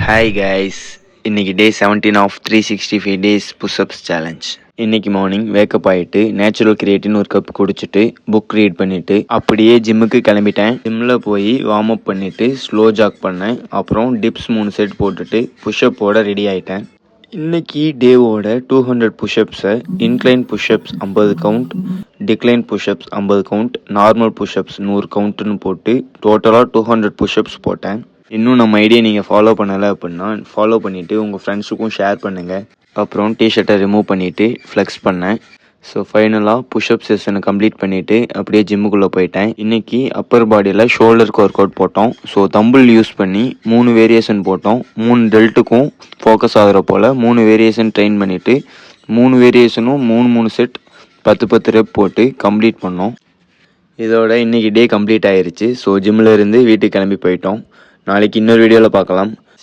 Hi guys, இன்னைக்கு டே 17 of 365 days push-ups challenge. இன்னைக்கு morning wake up ஆகிட்டு நேச்சுரல் கிரியேட்டின் ஒரு கப் குடிச்சிட்டு புக் ரீட் பண்ணிவிட்டு அப்படியே ஜிம்முக்கு கிளம்பிட்டேன். ஜிம்மில் போய் வார்ம் அப் பண்ணிவிட்டு ஸ்லோ ஜாக் பண்ணேன். அப்புறம் டிப்ஸ் 3 செட் போட்டுட்டு புஷ்அப்போட ரெடி ஆகிட்டேன். இன்னைக்கு டேவோட 200 புஷ்அப்ஸை incline pushups 50 count, decline pushups 50 count, normal pushups 100 கவுண்ட்டுன்னு போட்டு டோட்டலாக 200 புஷ்அப்ஸ் போட்டேன். இன்னும் நம்ம ஐடியா நீங்கள் ஃபாலோ பண்ணலை அப்படின்னா ஃபாலோ பண்ணிவிட்டு உங்கள் ஃப்ரெண்ட்ஸுக்கும் ஷேர் பண்ணுங்கள். அப்புறம் டிஷர்ட்டை ரிமூவ் பண்ணிவிட்டு ஃப்ளெக்ஸ் பண்ணேன். ஸோ ஃபைனலாக புஷ்அப் செஷனை கம்ப்ளீட் பண்ணிவிட்டு அப்படியே ஜிம்முக்குள்ளே போயிட்டேன். இன்றைக்கி அப்பர் பாடியில் ஷோல்டருக்கு ஒர்க் அவுட் போட்டோம். ஸோ தம்பிள் யூஸ் பண்ணி 3 வேரியேஷன் போட்டோம். 3 டெல்ட்டுக்கும் ஃபோக்கஸ் ஆகிற போல் 3 வேரியேஷன் ட்ரெயின் பண்ணிவிட்டு 3 வேரியேஷனும் 3 செட் 10 ரெப் போட்டு கம்ப்ளீட் பண்ணோம். இதோட இன்றைக்கி டே கம்ப்ளீட் ஆயிடுச்சு. ஸோ ஜிம்மில் இருந்து வீட்டுக்கு கிளம்பி போயிட்டோம். நாளைக்கு இன்னொரு வீடியோவில் பார்க்கலாம்.